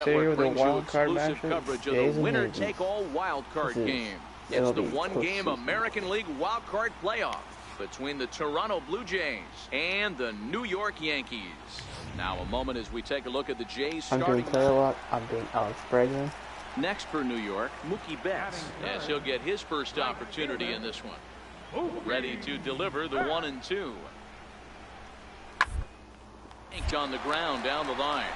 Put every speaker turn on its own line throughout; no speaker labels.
Network
The
brings you
wild card
exclusive
matchup,
coverage of
Jays
the
and
winner-take-all wild card game. It's the one-game
postseason.
American League wild card playoff between the Toronto Blue Jays and the New York Yankees. Now a moment as we take a look at the Jays
I'm
starting
doing player lock. I'm being Alex Bregman.
next for New York, Mookie Betts, as he'll get his first opportunity in this one. Ready to deliver the 1-2. Inked on the ground down the line.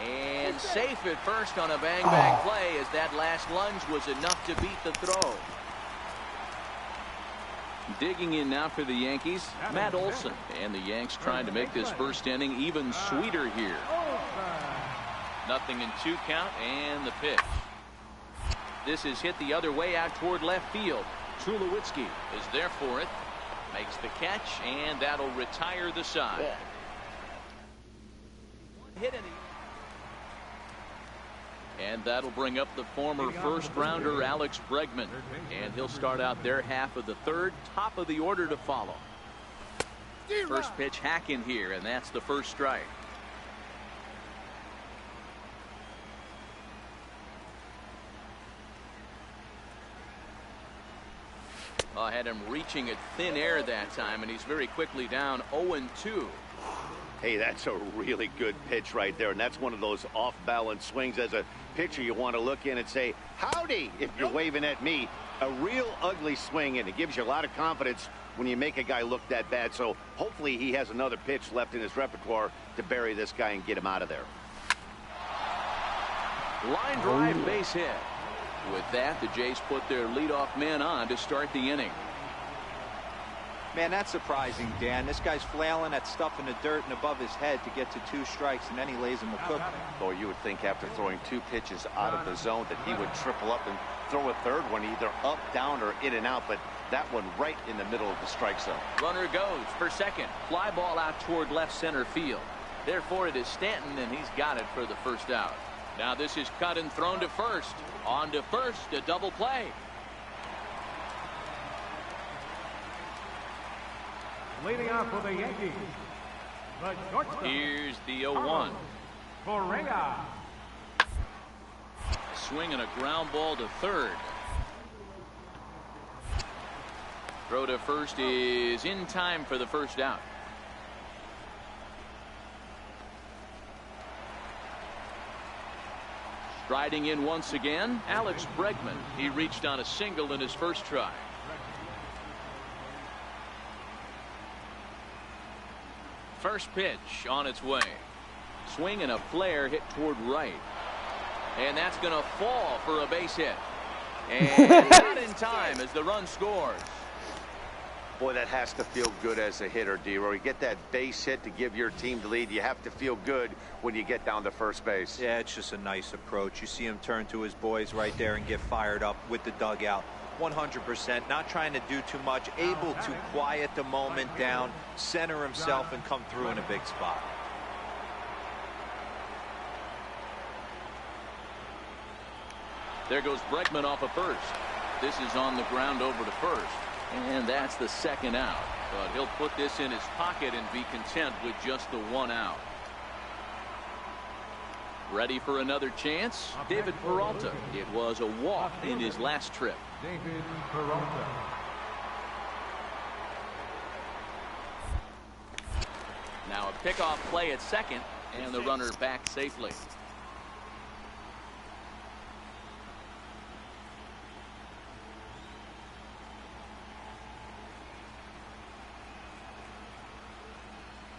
And safe at first on a bang-bang play, as that last lunge was enough to beat the throw. Digging in now for the Yankees, Matt Olson. And the Yanks trying to make this first inning even sweeter here. 0-2 count, and the pitch. This is hit the other way out toward left field. Tulowitzki is there for it. Makes the catch, and that'll retire the side. Hit it. And that'll bring up the former first-rounder Alex Bregman. And he'll start out their half of the third, top of the order to follow. First pitch hack in here, and that's the first strike. I had him reaching at thin air that time, and he's very quickly down 0-2.
Hey, that's a really good pitch right there, and that's one of those off-balance swings. As a pitcher, you want to look in and say, howdy, if you're waving at me. A real ugly swing, and it gives you a lot of confidence when you make a guy look that bad. So hopefully he has another pitch left in his repertoire to bury this guy and get him out of there.
Line drive, base hit. With that, the Jays put their leadoff man on to start the inning.
Man, that's surprising, Dan. This guy's flailing at stuff in the dirt and above his head to get to 2 strikes, and then he lays him a cookie.
Or you would think after throwing 2 pitches out of the zone that he would triple up and throw a third one either up, down, or in and out, but that one right in the middle of the strike zone.
Runner goes for second. Fly ball out toward left center field. Therefore, it is Stanton, and he's got it for the first out. Now this is cut and thrown to first. On to first, a double play.
Leading off for the Yankees, the shortstop.
Here's the 0-1.
Correa.
Swinging a ground ball to third. Throw to first is in time for the first out. Striding in once again, Alex Bregman. He reached on a single in his first try. First pitch on its way. Swing and a flare hit toward right. And that's going to fall for a base hit. And not in time as the run scores.
Boy, that has to feel good as a hitter, D-Roy. You get that base hit to give your team the lead. You have to feel good when you get down to first base.
Yeah, it's just a nice approach. You see him turn to his boys right there and get fired up with the dugout. 100%, not trying to do too much, able to quiet the moment down, center himself, and come through in a big spot.
There goes Bregman off of first. This is on the ground over to first. And that's the second out. But he'll put this in his pocket and be content with just the 1 out. Ready for another chance? David Peralta. It was a walk in his last trip.
David Peralta.
Now a pickoff play at second, and the runner back safely.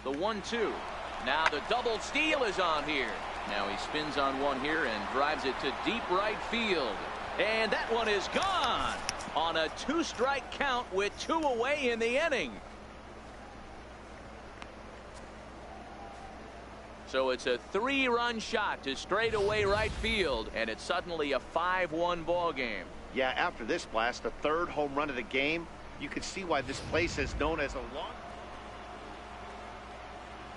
The 1-2. Now the double steal is on here. Now he spins on one here and drives it to deep right field. And that one is gone on a 2-strike count with 2 away in the inning. So it's a 3-run shot to straightaway right field, and it's suddenly a 5-1 ball game.
Yeah, after this blast, the 3rd home run of the game, you can see why this place is known as a long.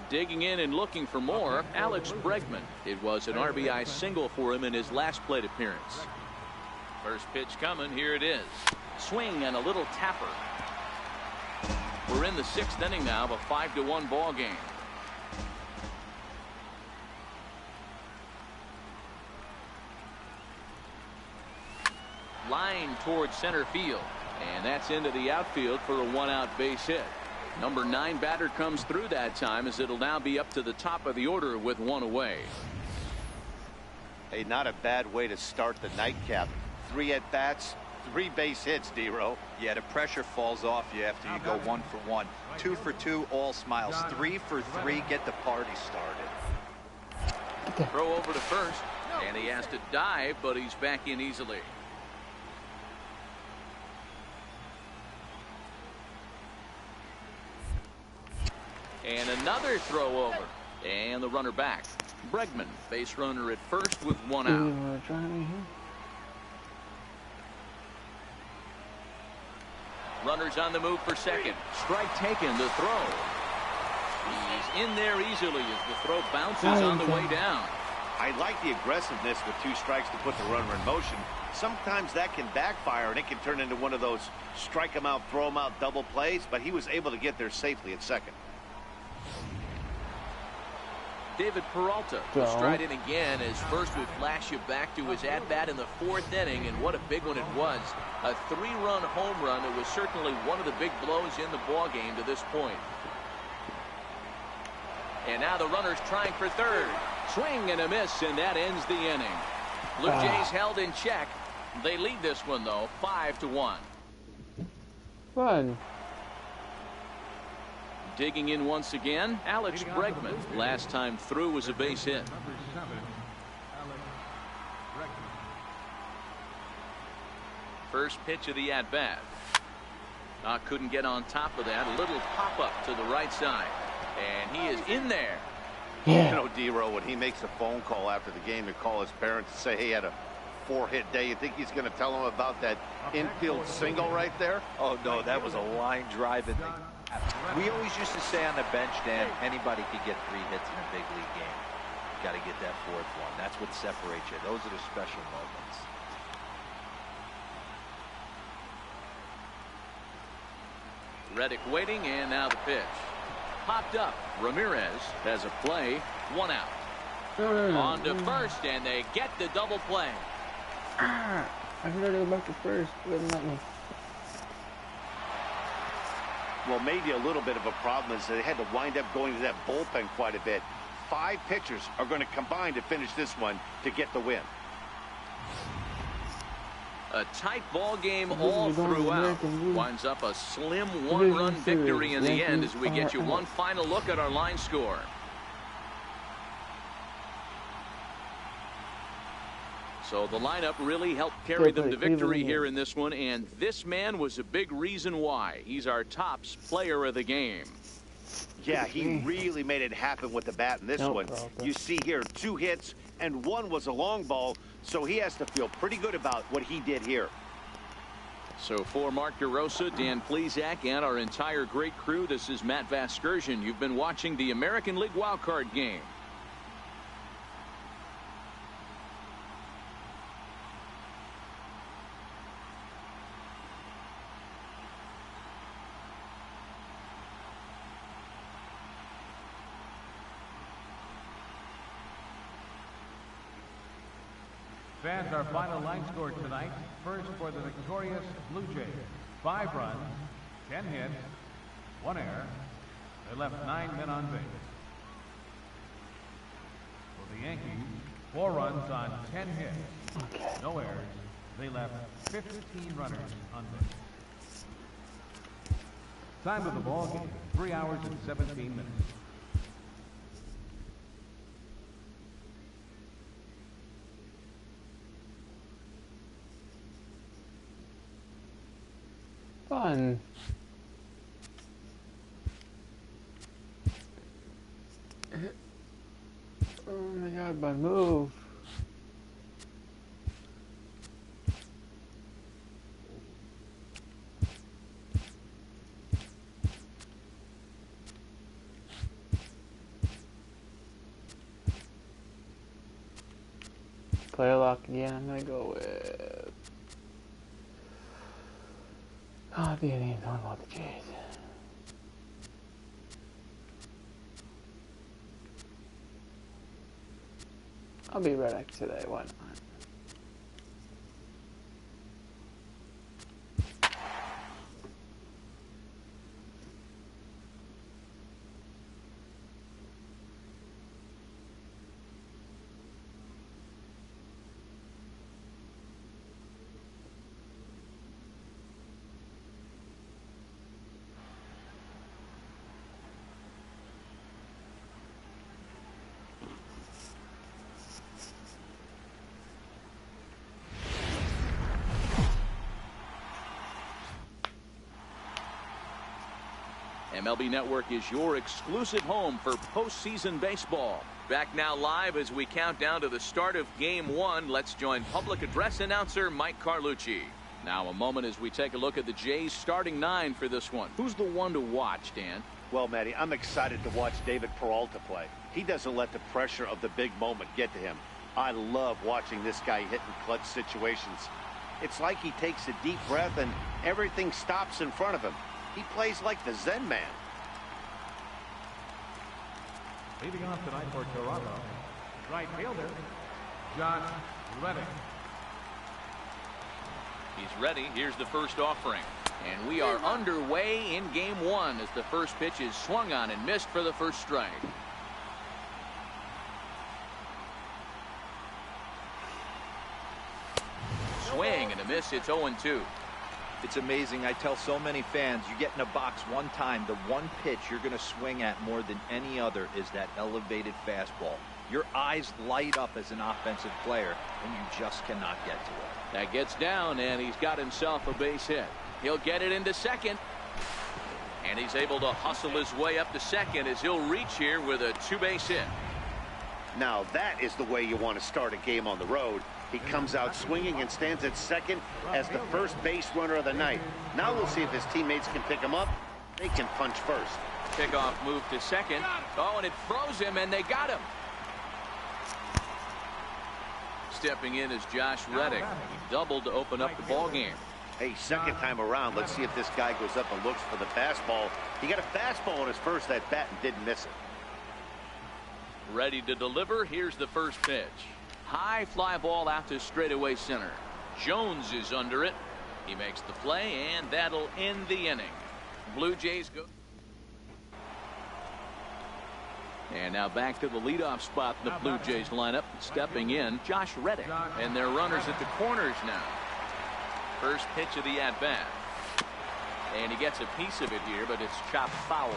Digging in and looking for more, Alex Bregman. It was an RBI single for him in his last plate appearance. First pitch coming. Here it is. Swing and a little tapper. We're in the 6th inning now of a 5-1 ball game. line towards center field. And that's into the outfield for a 1-out base hit. Number 9 batter comes through that time, as it'll now be up to the top of the order with 1 away.
Hey, not a bad way to start the nightcap. 3 at-bats, 3 base hits, D-Row.
Yeah, the pressure falls off you after you go 1 for 1. 2 for 2, all smiles. 3 for 3, get the party started.
Throw over to first, and he has to dive, but he's back in easily. And another throw over, and the runner back. Bregman, base runner at first with 1 out. Runners on the move for second. Strike taken, the throw. He's in there easily as the throw bounces on the way down.
I like the aggressiveness with 2 strikes to put the runner in motion. Sometimes that can backfire, and it can turn into one of those strike him out, throw him out double plays, but he was able to get there safely at second.
David Peralta will stride in again, as first would flash you back to his at-bat in the 4th inning, and what a big one it was. A 3-run home run. It was certainly one of the big blows in the ballgame to this point. And now the runner's trying for third. Swing and a miss, and that ends the inning. Blue Jays held in check. They lead this one, though, 5-1.
Fun.
Digging in once again, Alex Bregman. Last time through was a base hit. First pitch of the at-bat. Couldn't get on top of that. A little pop-up to the right side. And he is in there.
Yeah.
You know, D-Row, when he makes a phone call after the game to call his parents to say he had a 4-hit day, you think he's going to tell them about that infield single right there?
Oh, no, that was a line drive. We always used to say on the bench, Dan, anybody could get 3 hits in a big league game. Got to get that 4th one. That's what separates you. Those are the special moments.
Reddick waiting, and now the pitch. Popped up. Ramirez has a play. 1 out. On to first, and they get the double play.
I forgot to go back to first. Wouldn't let me.
Well, maybe a little bit of a problem is they had to wind up going to that bullpen quite a bit. 5 pitchers are going to combine to finish this one to get the win.
A tight ball game all throughout. Winds up a slim 1-run victory in the end, as we get you one final look at our line score. So the lineup really helped carry them to victory here in this one, and this man was a big reason why. He's our tops player of the game.
Yeah, he really made it happen with the bat in this one. You see here 2 hits, and 1 was a long ball, so he has to feel pretty good about what he did here.
So for Mark DeRosa, Dan Plesac, and our entire great crew, this is Matt Vasgersian. You've been watching the American League wildcard game.
Fans, our final line score tonight. First for the victorious Blue Jays. 5 runs, 10 hits, 1 error. They left 9 men on base. For the Yankees, 4 runs on 10 hits. No errors. They left 15 runners on base. Time of the ball game, 3 hours and 17 minutes.
Fun. Oh my god, my move. Player lock again. I'm gonna go with the Indians. I don't want the Jays. I'll be Reddick today. Why not?
MLB Network is your exclusive home for postseason baseball. Back now live as we count down to the start of Game 1. Let's join public address announcer Mike Carlucci. Now a moment as we take a look at the Jays starting 9 for this one. Who's the one to watch, Dan?
Well, Matty, I'm excited to watch David Peralta play. He doesn't let the pressure of the big moment get to him. I love watching this guy hit in clutch situations. It's like he takes a deep breath and everything stops in front of him. He plays like the Zen man.
Leading off tonight for Toronto, right fielder, Josh Reddick.
He's ready. Here's the first offering. And we are underway in Game 1 as the first pitch is swung on and missed for the first strike. Swing and a miss. It's 0-2.
It's amazing. I tell so many fans, you get in a box one time, the one pitch you're going to swing at more than any other is that elevated fastball. Your eyes light up as an offensive player, and you just cannot get to it.
That gets down, and he's got himself a base hit. He'll get it into second. And he's able to hustle his way up to second as he'll reach here with a 2-base hit.
Now that is the way you want to start a game on the road. He comes out swinging and stands at second as the first base runner of the night. Now we'll see if his teammates can pick him up. They can punch first.
Kickoff move to second. Oh, and it froze him, and they got him. Stepping in is Josh Reddick. He doubled to open up the ball game.
Hey, second time around, let's see if this guy goes up and looks for the fastball. He got a fastball on his first at bat and didn't miss it.
Ready to deliver. Here's the first pitch. High fly ball out to straightaway center. Jones is under it. He makes the play, and that'll end the inning. Blue Jays go. And now back to the leadoff spot in the Blue Jays lineup. Stepping in, Josh Reddick. And their runners at the corners now. First pitch of the at-bat. And he gets a piece of it here, but it's chopped foul.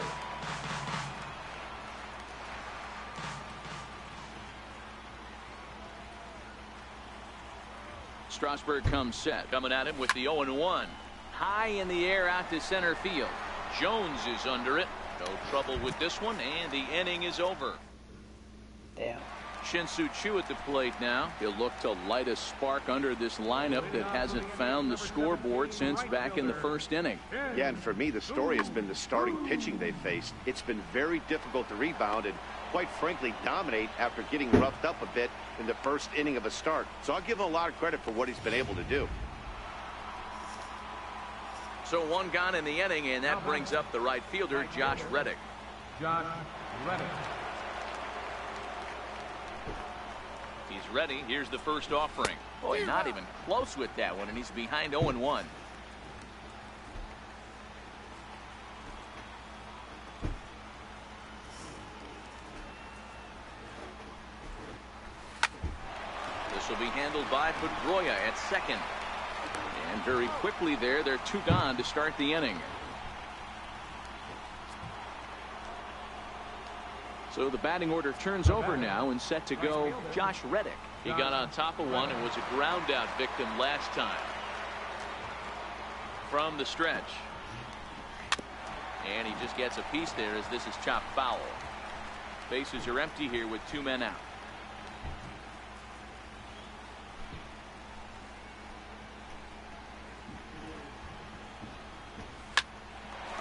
Strasburg comes set. Coming at him with the 0-1. High in the air out to center field. Jones is under it. No trouble with this one, and the inning is over.
Damn.
Shin-Soo Choo at the plate now. He'll look to light a spark under this lineup that hasn't found the scoreboard since back in the first inning.
Yeah, and for me, the story has been the starting pitching they've faced. It's been very difficult to rebound and, quite frankly, dominate after getting roughed up a bit in the first inning of a start. So I'll give him a lot of credit for what he's been able to do.
So one gone in the inning, and that brings up the right fielder, Josh Reddick.
Josh Reddick.
He's ready. Here's the first offering. Boy, not even close with that one, and he's behind 0-1. This will be handled by Pedroia at second. And very quickly there, they're 2 gone to start the inning. So the batting order turns over now and set to go Josh Reddick. He got on top of one and was a ground out victim last time. From the stretch. And he just gets a piece there as this is chopped foul. Bases are empty here with 2 men out.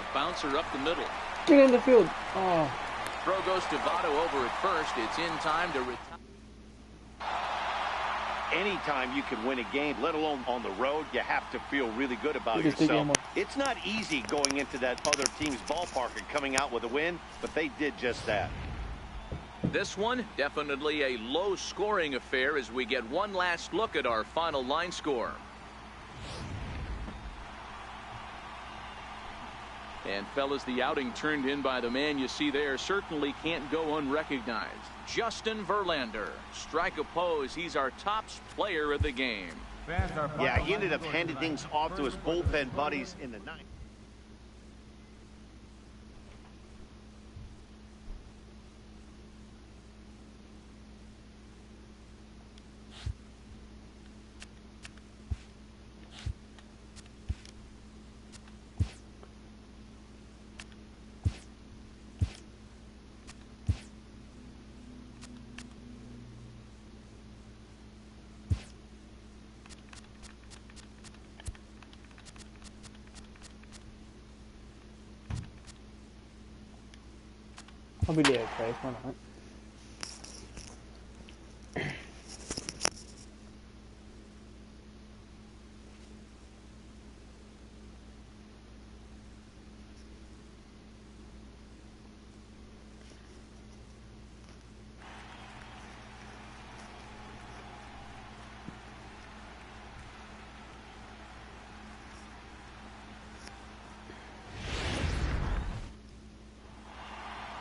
A bouncer up the middle.
Get in the field. Oh.
Throw goes to Votto over at first. It's in time to retire.
Anytime you can win a game, let alone on the road, you have to feel really good about yourself. It's not easy going into that other team's ballpark and coming out with a win, but they did just that.
This one, definitely a low-scoring affair as we get one last look at our final line score. And fellas, the outing turned in by the man you see there certainly can't go unrecognized. Justin Verlander. Strike a pose. He's our top player of the game.
Yeah, he ended up handing things off to his bullpen buddies in the ninth.
I'll be there, Chase. Why not?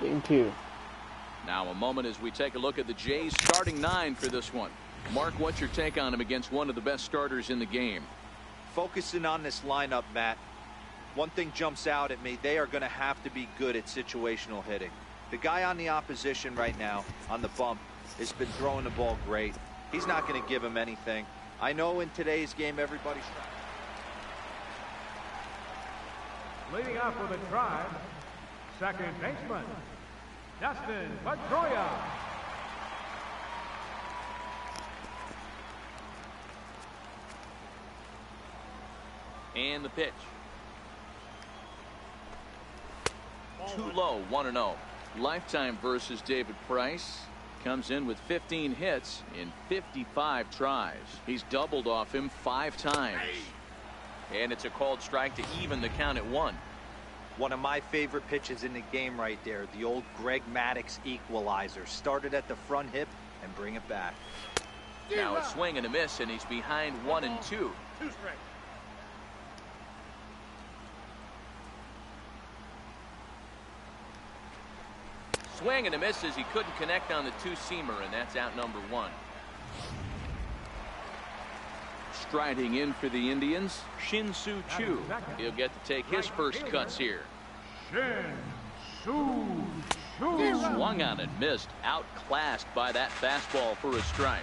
Game 2.
Now a moment as we take a look at the Jays starting 9 for this one. Mark, what's your take on him against one of the best starters in the game?
Focusing on this lineup, Matt, one thing jumps out at me. They are going to have to be good at situational hitting. The guy on the opposition right now on the bump has been throwing the ball great. He's not going to give him anything. I know in today's game everybody's
Leading off with a drive, second baseman, Dustin Pedroia.
And the pitch. Too low, 1-0. Lifetime versus David Price. Comes in with 15 hits in 55 tries. He's doubled off him 5 times. And it's a called strike to even the count at 1.
One of my favorite pitches in the game right there. The old Greg Maddux equalizer. Started at the front hip and bring it back.
Now a swing and a miss, and he's behind 1-2.
2 strikes.
Swing and a miss as he couldn't connect on the 2-seamer, and that's out number 1. Striding in for the Indians, Shin-Soo Choo. He'll get to take his first cuts here.
Shin-Soo Choo.
Swung on and missed, outclassed by that fastball for a strike.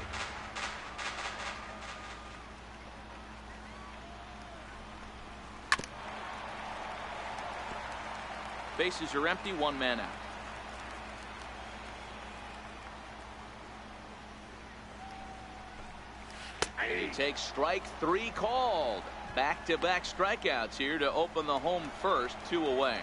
Bases are empty, 1 man out. And he takes strike 3 called. Back-to-back strikeouts here to open the home first, 2 away.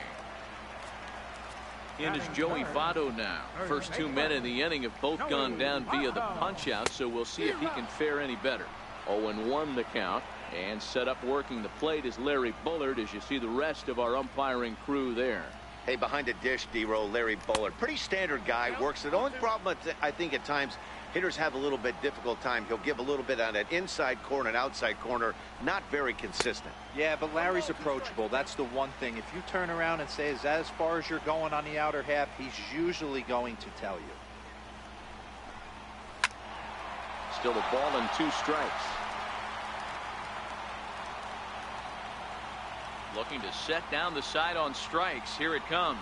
In is Joey Votto now. First 2 men in the inning have both gone down via the punch-out, so we'll see if he can fare any better. 0-1 the count, and set up working the plate is Larry Bullard as you see the rest of our umpiring crew there.
Hey, behind the dish, D-Row, Larry Bullard. Pretty standard guy, works it. The only problem, I think, at times, hitters have a little bit difficult time. He'll give a little bit on that inside corner and outside corner. Not very consistent.
Yeah, but Larry's approachable. That's the one thing. If you turn around and say, is that as far as you're going on the outer half, he's usually going to tell you.
Still a ball and 2 strikes. Looking to set down the side on strikes. Here it comes.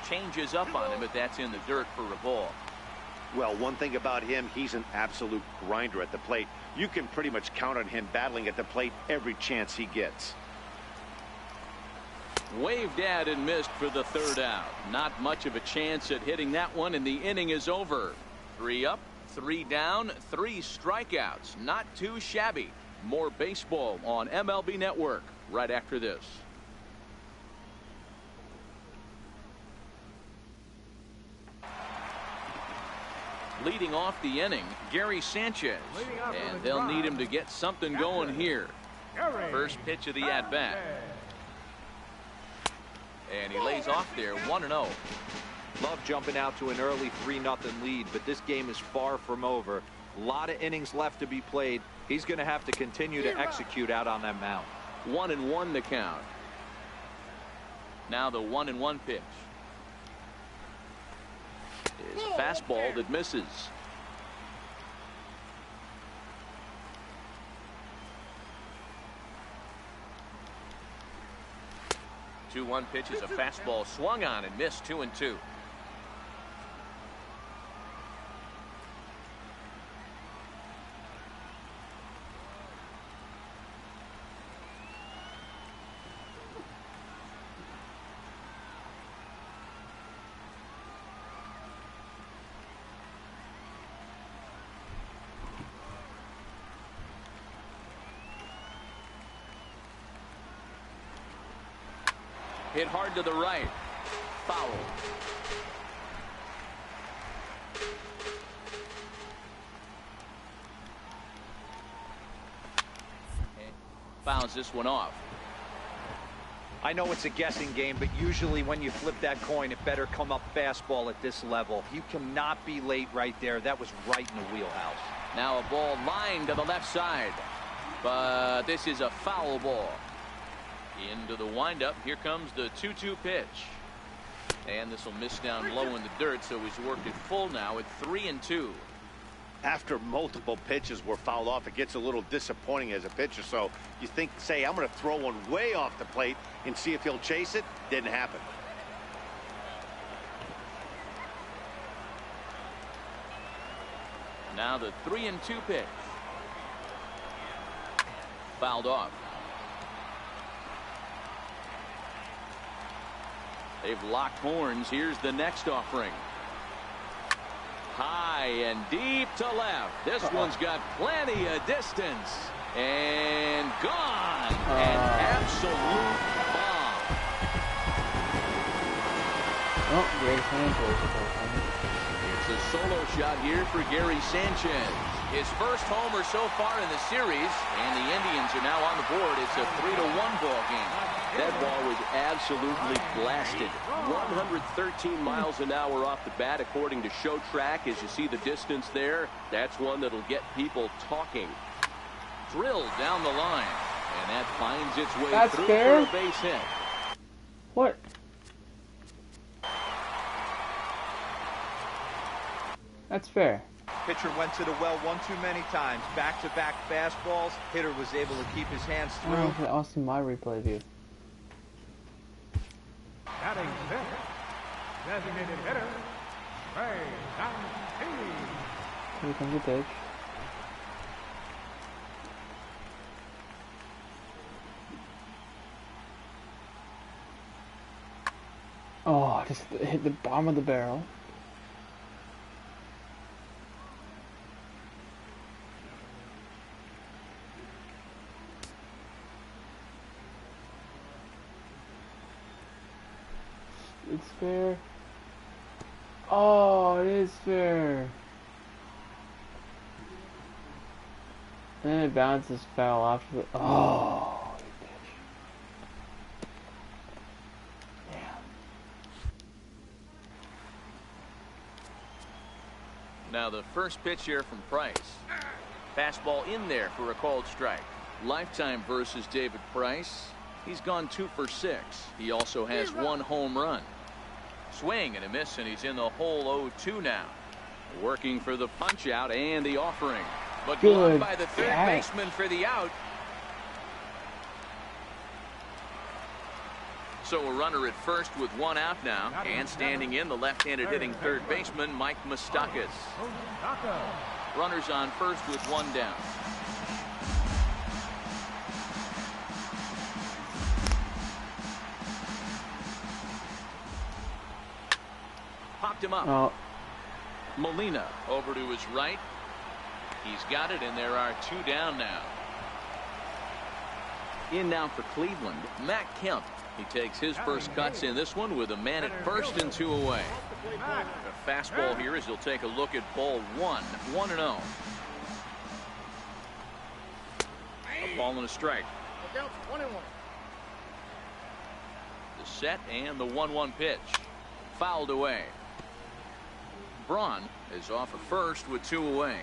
Changes up on him, but that's in the dirt for a ball.
Well, one thing about him, he's an absolute grinder at the plate. You can pretty much count on him battling at the plate every chance he gets.
Waved at and missed for the 3rd out. Not much of a chance at hitting that one, and the inning is over. 3 up, 3 down, 3 strikeouts. Not too shabby. More baseball on MLB Network right after this. Leading off the inning, Gary Sanchez, and they'll need him to get something going here. First pitch of the at-bat, and he lays off there, 1-0.
Love jumping out to an early 3-0 lead, but this game is far from over. A lot of innings left to be played. He's going to have to continue to execute out on that mound.
1-1 the count. Now the 1-1 pitch. Is a fastball that misses. The 2-1 pitch is a fastball swung on and missed. 2-2. Hit hard to the right. Foul. fouls this one off.
I know it's a guessing game, but usually when you flip that coin, it better come up fastball at this level. You cannot be late right there. That was right in the wheelhouse.
Now a ball lined to the left side, but this is a foul ball. Into the windup. Here comes the 2-2 pitch. And this will miss down low in the dirt, so he's worked it full now at 3-2.
After multiple pitches were fouled off, it gets a little disappointing as a pitcher. So you think, say, I'm going to throw one way off the plate and see if he'll chase it. Didn't happen.
Now the 3-2 pitch. Fouled off. They've locked horns. Here's the next offering. High and deep to left. This one's got plenty of distance. And gone. An absolute bomb.
Oh, Gary Sanchez.
It's a solo shot here for Gary Sanchez. His first homer so far in the series, and the Indians are now on the board. It's a 3-1 ball game.
That ball was absolutely blasted. 113 miles an hour off the bat, according to Show Track. As you see the distance there, that's one that'll get people talking.
Drilled down the line, and that finds its way through
fair.
for a base hit.
What? That's fair.
Pitcher went to the well one too many times. Back-to-back fastballs. Hitter was able to keep his hands through.
I'll see my replay view.
Batting fifth, designated hitter, Ray Sanchez.
Here comes the pitch. Oh, just hit the bottom of the barrel. It's fair. Oh, it is fair. And it bounces foul after the. Oh, you bitch. Yeah.
Now the first pitch here from Price. Fastball in there for a called strike. Lifetime versus David Price. He's gone 2 for 6. He also has 1 home run. Swing and a miss, and he's in the hole 0-2 now. Working for the punch out and the offering. But blocked by the third baseman for the out. So a runner at first with 1 out now. And standing in, the left-handed hitting third baseman, Mike Moustakas. Runners on first with 1 down. Popped him up.
Oh.
Molina over to his right. He's got it, and there are 2 down now. In now for Cleveland, Matt Kemp. He takes his first cuts in this one with a man at first and 2 away. A fastball here as he'll take a look at ball 1. 1-0. A ball and a strike. The set and the 1-1 pitch. Fouled away. Braun is off at first with 2 away.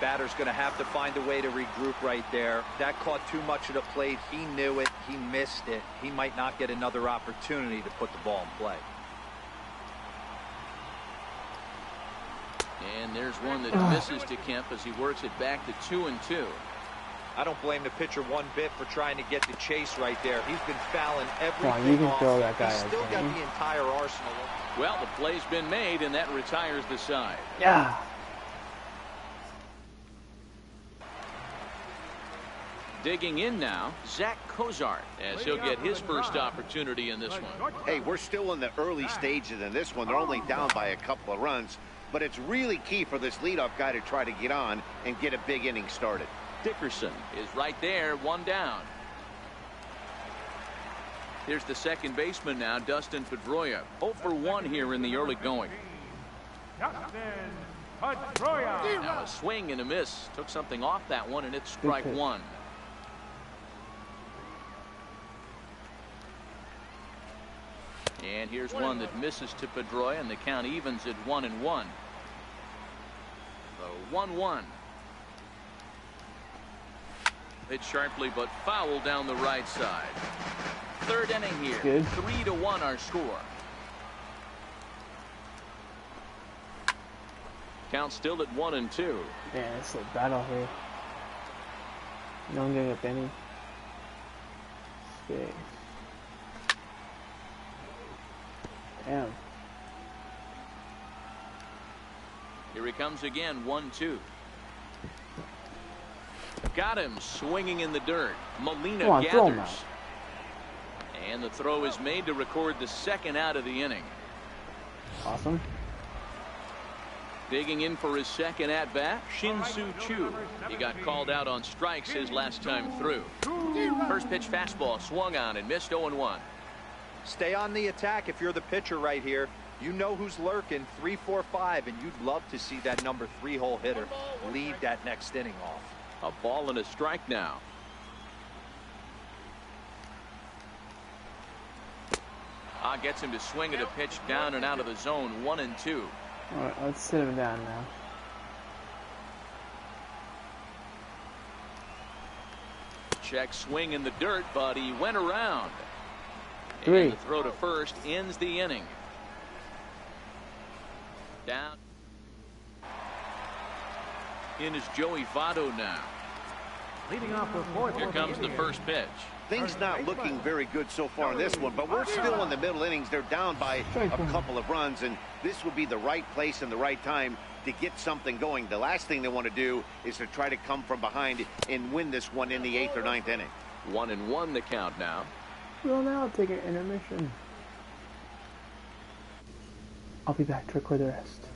Batter's going to have to find a way to regroup right there. That caught too much of the plate. He knew it. He missed it. He might not get another opportunity to put the ball in play.
And there's one that misses to Kemp as he works it back to 2-2.
I don't blame the pitcher one bit for trying to get the chase right there. He's been fouling everything
Come on, you can
off.
throw that guy.
He's still got the entire arsenal.
Well, the play's been made, and that retires the side.
Yeah.
Digging in now, Zach Cozart, as he'll get his first opportunity in this one.
Hey, we're still in the early stages in this one. They're only down by a couple of runs, but it's really key for this leadoff guy to try to get on and get a big inning started.
Dickerson is right there, 1 down. Here's the second baseman now, Dustin Pedroia. 0 for 1 here in the early going.
Justin Pedroia.
Now a swing and a miss. Took something off that one, and it's strike
pitch.
one. And here's one that misses to Pedroia, and the count evens at 1-1. So 1-1. Hit sharply, but foul down the right side. Third inning here.
Good.
3-1 our score. Count still at 1-2.
Yeah, it's a battle here. No one giving up any space. Damn.
Here he comes again, 1-2. Got him swinging in the dirt. Molina
Come on, throw him
gathers. And the throw is made to record the second out of the inning.
Awesome.
Digging in for his second at-bat, Shin-Soo Choo. He got called out on strikes his last time through. First pitch fastball swung on and missed 0-1.
Stay on the attack if you're the pitcher right here. You know who's lurking, 3, 4, 5, and you'd love to see that number 3-hole hitter lead that next inning off.
A ball and a strike now. Gets him to swing at a pitch down and out of the zone, 1-2.
All right, let's sit him down now.
Check swing in the dirt, but he went around.
3.
And the throw to first ends the inning. Down. In is Joey Votto now.
Leading off the fourth.
Here comes the first pitch.
Things not looking very good so far in this one, but we're still in the middle innings. They're down by a couple of runs, and this would be the right place and the right time to get something going. The last thing they want to do is to try to come from behind and win this one in the 8th or 9th inning.
1-1 the count now.
We'll now take an intermission. I'll be back to record the rest.